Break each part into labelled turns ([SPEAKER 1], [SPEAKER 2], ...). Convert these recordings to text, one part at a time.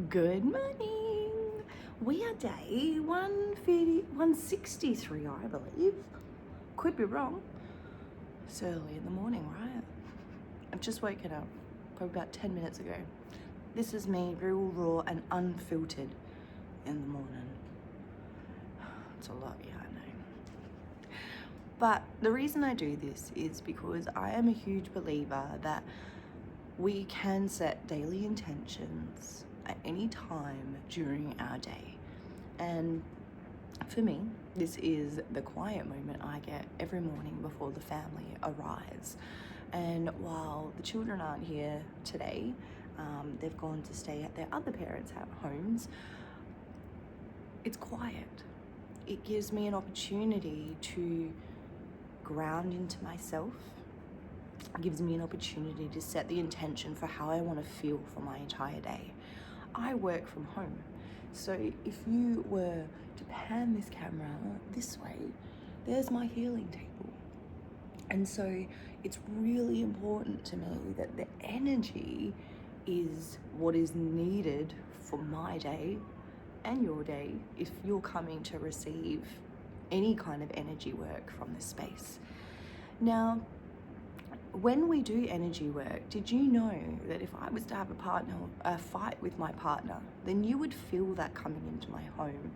[SPEAKER 1] Good morning. We are day 163, I believe. Could be wrong. It's early in the morning, right? I've just woken up, probably about 10 minutes ago. This is me, real raw and unfiltered in the morning. It's a lot, yeah, I know. But the reason I do this is because I am a huge believer that we can set daily intentions at any time during our day. And for me, this is the quiet moment I get every morning before the family arrives. And while the children aren't here today, they've gone to stay at their other parents' homes, it's quiet. It gives me an opportunity to ground into myself. It gives me an opportunity to set the intention for how I want to feel for my entire day. I work from home, so if you were to pan this camera this way, there's my healing table. And so it's really important to me that the energy is what is needed for my day and your day if you're coming to receive any kind of energy work from this space. Now, when we do energy work, did you know that if I was to have a fight with my partner, then you would feel that coming into my home?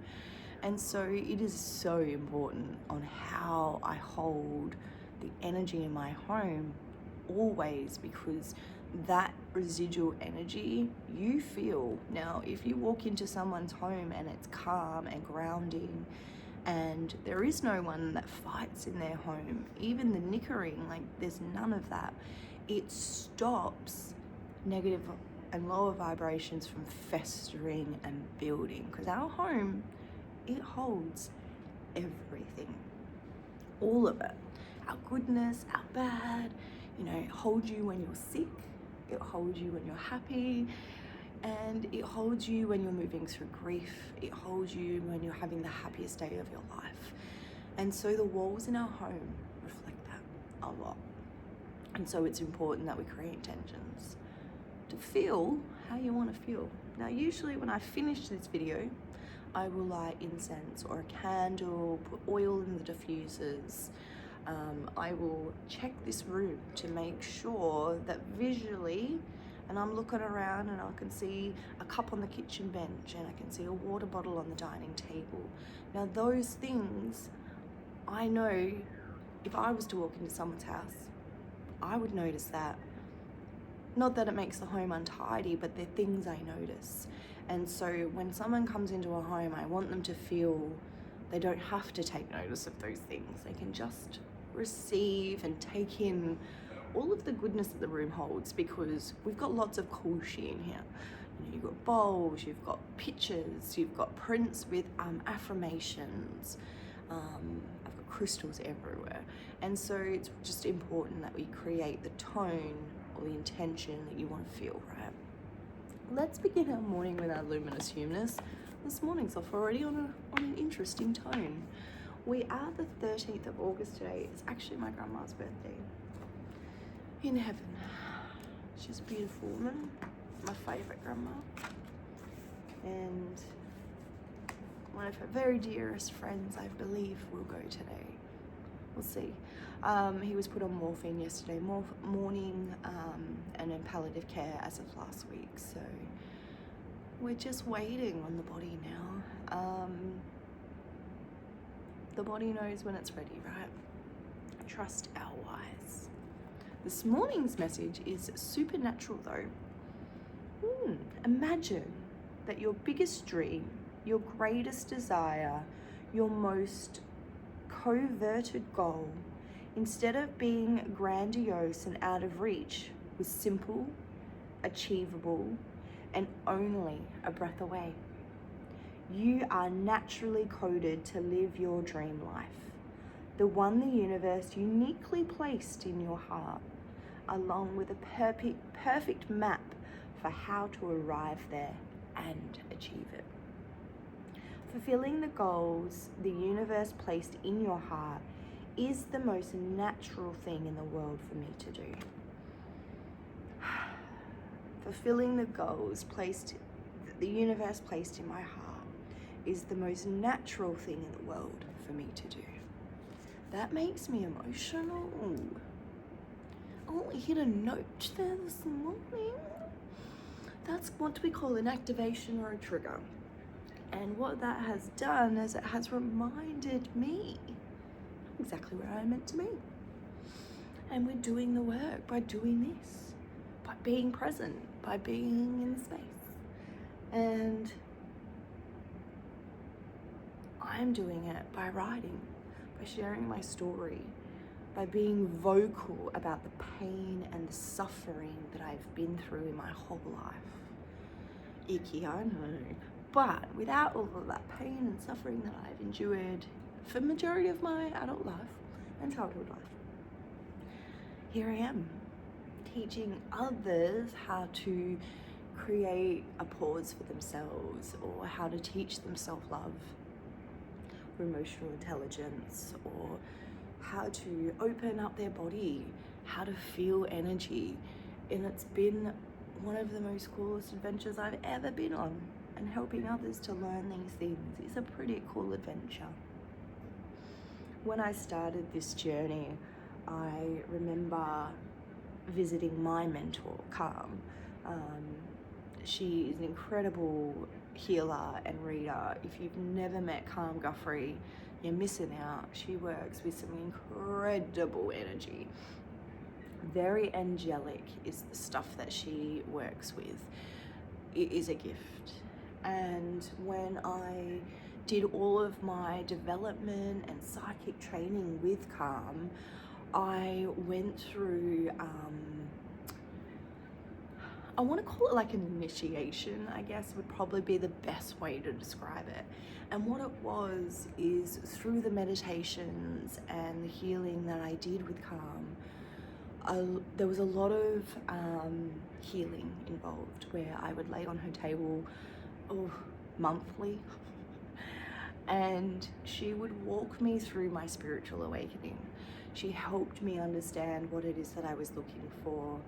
[SPEAKER 1] And so it is so important on how I hold the energy in my home always, because that residual energy you feel. Now, if you walk into someone's home and it's calm and grounding, and there is no one that fights in their home, even the nickering, like there's none of that, it stops negative and lower vibrations from festering and building, because our home, it holds everything, all of it, our goodness, our bad. It holds you when you're sick, it holds you when you're happy, and it holds you when you're moving through grief. It holds you when you're having the happiest day of your life. And so the walls in our home reflect that a lot. And so it's important that we create intentions to feel how you want to feel. Now, usually when I finish this video, I will light incense or a candle, put oil in the diffusers. I will check this room to make sure that visually, and I'm looking around and I can see a cup on the kitchen bench and I can see a water bottle on the dining table. Now those things, I know if I was to walk into someone's house, I would notice that. Not that it makes the home untidy, but they're things I notice. And so when someone comes into a home, I want them to feel they don't have to take notice of those things. They can just receive and take in all of the goodness that the room holds, because we've got lots of cool shit in here. You've got bowls, you've got pictures, you've got prints with affirmations. I've got crystals everywhere. And so it's just important that we create the tone or the intention that you want to feel, right? Let's begin our morning with our luminous humanist. This morning's off already on an interesting tone. We are the 13th of August today. It's actually my grandma's birthday. In heaven. She's a beautiful woman, my favourite grandma, and one of her very dearest friends, I believe, will go today. We'll see. He was put on morphine yesterday morning and in palliative care as of last week, so we're just waiting on the body now. The body knows when it's ready, right? Trust our wise. This morning's message is supernatural though. Imagine that your biggest dream, your greatest desire, your most coveted goal, instead of being grandiose and out of reach, was simple, achievable, and only a breath away. You are naturally coded to live your dream life, the one the universe uniquely placed in your heart, along with a perfect map for how to arrive there and achieve it. Fulfilling the goals the universe placed in your heart is the most natural thing in the world for me to do. Fulfilling the goals placed the universe placed in my heart is the most natural thing in the world for me to do. That makes me emotional. Oh, I hit a note there this morning. That's what we call an activation or a trigger. And what that has done is it has reminded me exactly where I'm meant to be. And we're doing the work by doing this, by being present, by being in the space. And I'm doing it by writing, by sharing my story, by being vocal about the pain and the suffering that I've been through in my whole life. Icky, I know. But without all of that pain and suffering that I've endured for the majority of my adult life and childhood life, here I am, teaching others how to create a pause for themselves, or how to teach them self-love, or emotional intelligence, or how to open up their body, how to feel energy. And it's been one of the most coolest adventures I've ever been on, and helping others to learn these things is a pretty cool adventure. When I started this journey, I remember visiting my mentor, Calm. She is an incredible healer and reader. If you've never met Calm Guthrie, you're missing out. She works with some incredible energy. Very angelic is the stuff that she works with. It is a gift. And when I did all of my development and psychic training with Calm, I went through, I want to call it like an initiation, I guess would probably be the best way to describe it. And what it was is, through the meditations and the healing that I did with Calm, there was a lot of healing involved, where I would lay on her table monthly, and she would walk me through my spiritual awakening. She helped me understand what it is that I was looking for.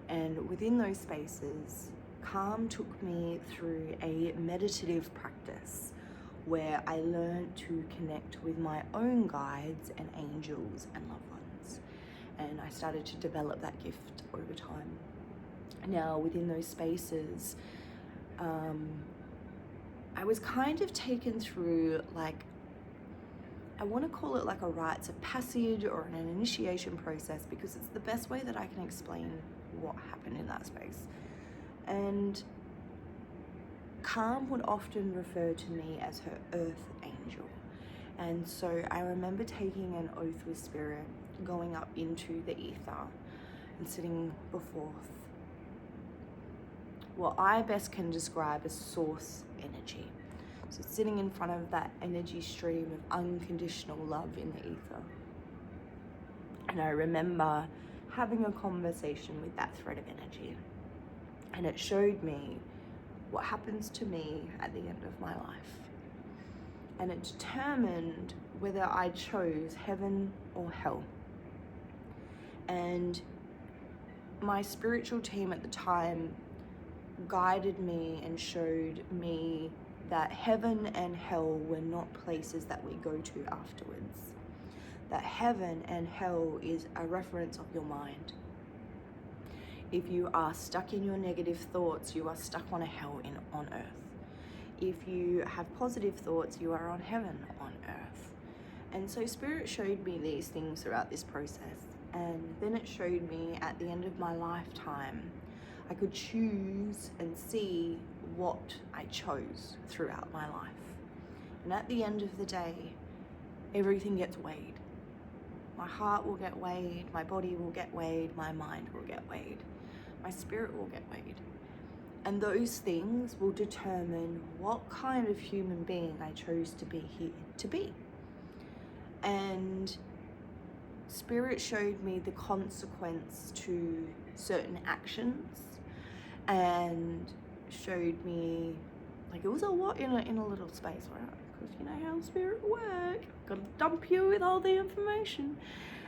[SPEAKER 1] And within those spaces, Calm took me through a meditative practice where I learned to connect with my own guides and angels and loved ones. And I started to develop that gift over time. Now, within those spaces, I was kind of taken through, like, I want to call it like a rites of passage or an initiation process, because it's the best way that I can explain what happened in that space. And Calm would often refer to me as her earth angel. And so I remember taking an oath with Spirit, going up into the ether and sitting before what I best can describe as source energy. So sitting in front of that energy stream of unconditional love in the ether. And I remember having a conversation with that thread of energy. And it showed me what happens to me at the end of my life. And it determined whether I chose heaven or hell. And my spiritual team at the time guided me and showed me that heaven and hell were not places that we go to afterwards. That heaven and hell is a reference of your mind. If you are stuck in your negative thoughts, you are stuck on a hell on earth. If you have positive thoughts, you are on heaven on earth. And so Spirit showed me these things throughout this process. And then it showed me at the end of my lifetime, I could choose and see what I chose throughout my life. And at the end of the day, everything gets weighed. My heart will get weighed, my body will get weighed, my mind will get weighed, my spirit will get weighed. And those things will determine what kind of human being I chose to be here to be. And Spirit showed me the consequence to certain actions, and showed me, like, it was a lot in a little space, right? Because you know how Spirit work, gotta dump you with all the information.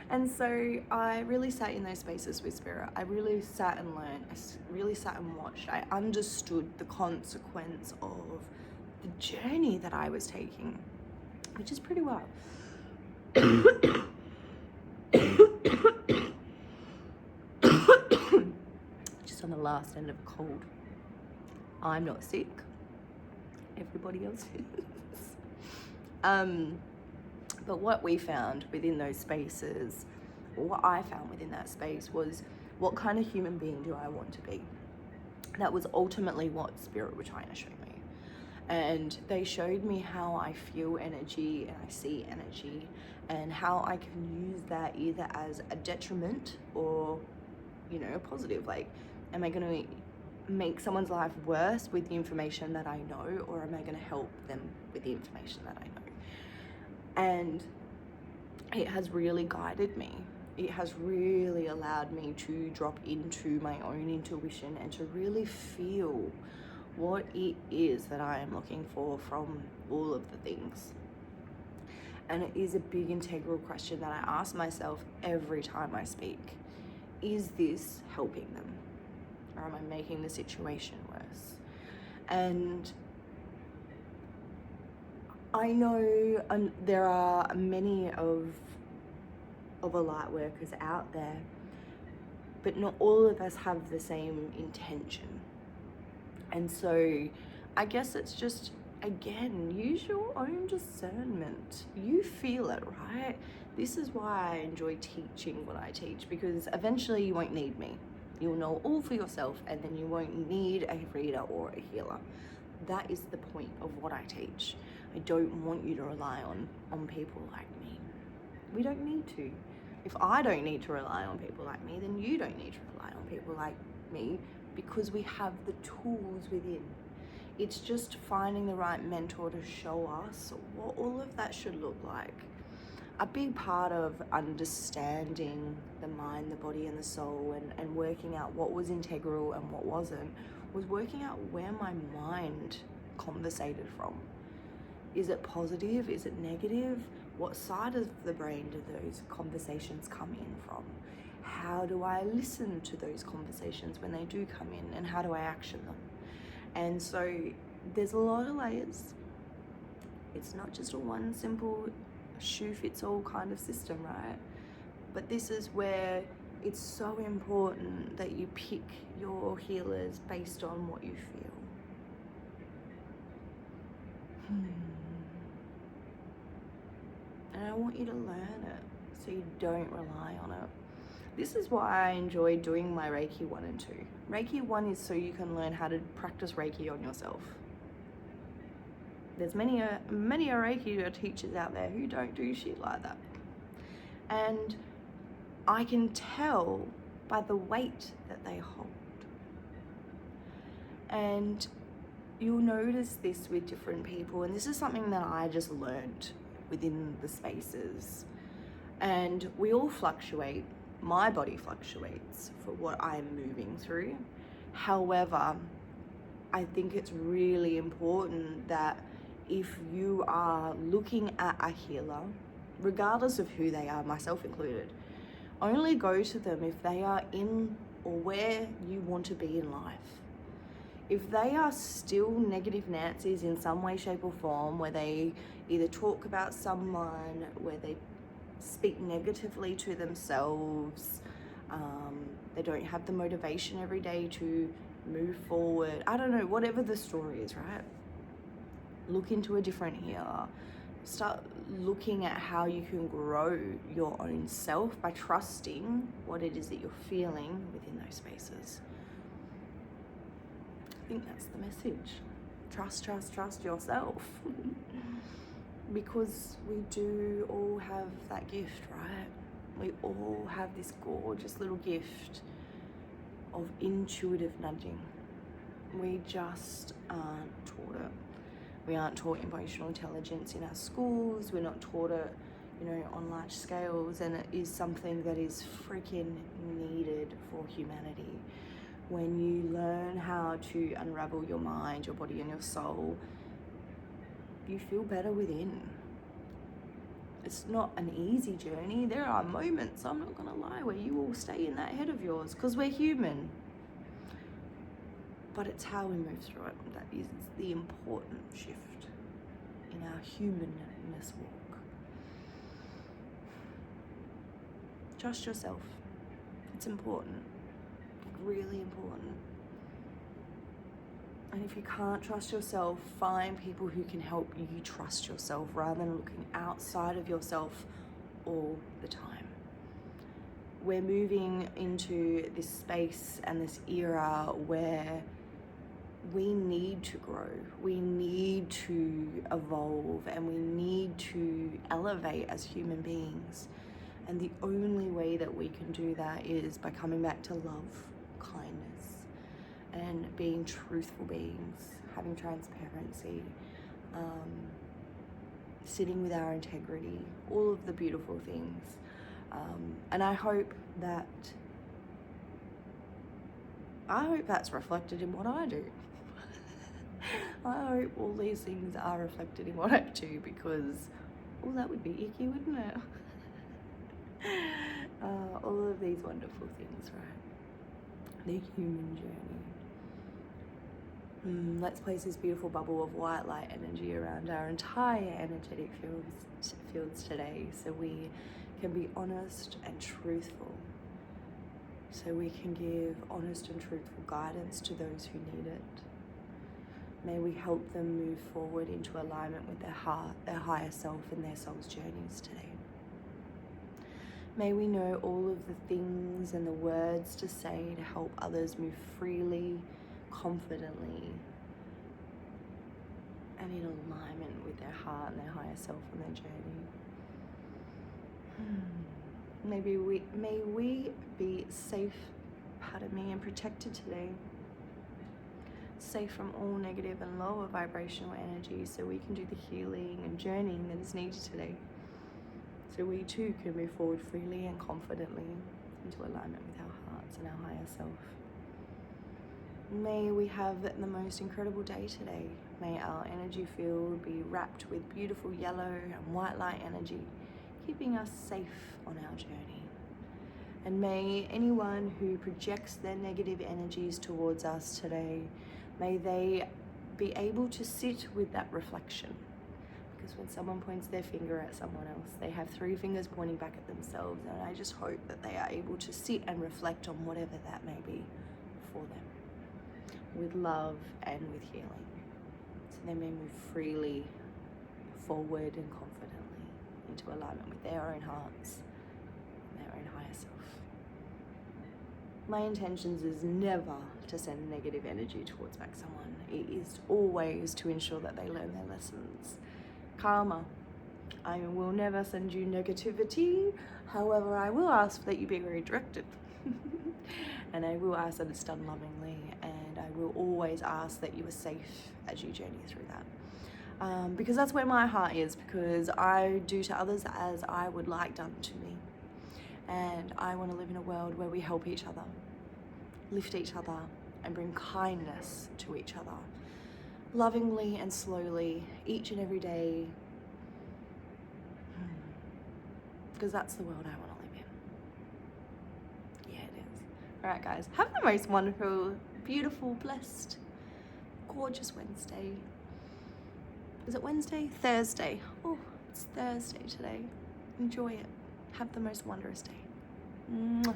[SPEAKER 1] And so I really sat in those spaces with Spirit. I really sat and learned. Really sat and watched. I understood the consequence of the journey that I was taking, which is pretty wild. Just on the last end of a cold. I'm not sick. Everybody else is. But what we found within those spaces, or what I found within that space, was what kind of human being do I want to be? That was ultimately what Spirit were trying to show me. And they showed me how I feel energy and I see energy, and how I can use that either as a detriment or, you know, a positive. Like, am I going to make someone's life worse with the information that I know, or am I going to help them with the information that I know? And it has really guided me. It has really allowed me to drop into my own intuition and to really feel what it is that I am looking for from all of the things. And it is a big integral question that I ask myself every time I speak. Is this helping them? Or am I making the situation worse? And I know there are many of the light workers out there, but not all of us have the same intention. And so I guess it's just, again, use your own discernment. You feel it, right? This is why I enjoy teaching what I teach, because eventually you won't need me. You'll know all for yourself, and then you won't need a reader or a healer. That is the point of what I teach. I don't want you to rely on people like me. We don't need to. If I don't need to rely on people like me, then you don't need to rely on people like me, because we have the tools within. It's just finding the right mentor to show us what all of that should look like. A big part of understanding the mind, the body, and the soul, and working out what was integral and what wasn't, was working out where my mind conversated from. Is it positive? Is it negative? What side of the brain do those conversations come in from? How do I listen to those conversations when they do come in, and how do I action them? And so there's a lot of layers. It's not just a one simple shoe fits all kind of system, right? But this is where it's so important that you pick your healers based on what you feel. And I want you to learn it so you don't rely on it. This is why I enjoy doing my Reiki 1 and 2. Reiki 1 is so you can learn how to practice Reiki on yourself. There's many Reiki teachers out there who don't do shit like that. And I can tell by the weight that they hold. And you'll notice this with different people, and this is something that I just learned within the spaces. And we all fluctuate. My body fluctuates for what I'm moving through. However, I think it's really important that if you are looking at a healer, regardless of who they are, myself included, only go to them if they are in or where you want to be in life. If they are still negative Nancy's in some way, shape or form, where they either talk about someone, where they speak negatively to themselves, they don't have the motivation every day to move forward, I don't know, whatever the story is, right? Look into a different healer. Start looking at how you can grow your own self by trusting what it is that you're feeling within those spaces. I think that's the message. Trust yourself. Because we do all have that gift, right? We all have this gorgeous little gift of intuitive nudging. We just aren't taught it. We aren't taught emotional intelligence in our schools. We're not taught it, on large scales, and it is something that is freaking needed for humanity. When you learn how to unravel your mind, your body, and your soul, you feel better within. It's not an easy journey. There are moments, I'm not gonna lie, where you will stay in that head of yours because we're human. But it's how we move through it that is the important shift in our humanness walk. Trust yourself. It's important. Really important. And if you can't trust yourself, find people who can help you trust yourself rather than looking outside of yourself all the time. We're moving into this space and this era where we need to grow, we need to evolve, and we need to elevate as human beings. And the only way that we can do that is by coming back to love, kindness, and being truthful beings, having transparency, sitting with our integrity, all of the beautiful things. And I hope that's reflected in what I do. I hope all these things are reflected in what I do, because that would be icky, wouldn't it? All of these wonderful things, right? The human journey. Let's place this beautiful bubble of white light energy around our entire energetic fields today, so we can be honest and truthful, so we can give honest and truthful guidance to those who need it. May we help them move forward into alignment with their heart, their higher self, and their soul's journeys today. May we know all of the things and the words to say to help others move freely, confidently, and in alignment with their heart and their higher self and their journey. May we be safe, and protected today. Safe from all negative and lower vibrational energy, so we can do the healing and journeying that is needed today. So we too can move forward freely and confidently into alignment with our hearts and our higher self. May we have the most incredible day today. May our energy field be wrapped with beautiful yellow and white light energy, keeping us safe on our journey. And may anyone who projects their negative energies towards us today, may they be able to sit with that reflection. Because when someone points their finger at someone else, they have 3 fingers pointing back at themselves. And I just hope that they are able to sit and reflect on whatever that may be for them, with love and with healing. So they may move freely forward and confidently into alignment with their own hearts and their own higher self. My intentions is never to send negative energy towards back someone. It is always to ensure that they learn their lessons. Karma. I will never send you negativity. However, I will ask that you be redirected. And I will ask that it's done lovingly. And I will always ask that you are safe as you journey through that. Because that's where my heart is. Because I do to others as I would like done to me. And I want to live in a world where we help each other, lift each other, and bring kindness to each other. Lovingly and slowly, each and every day. Because that's the world I want to live in. Yeah, it is. Alright guys, have the most wonderful, beautiful, blessed, gorgeous Wednesday. Is it Wednesday? Thursday. Oh, it's Thursday today. Enjoy it. Have the most wondrous day. Mwah.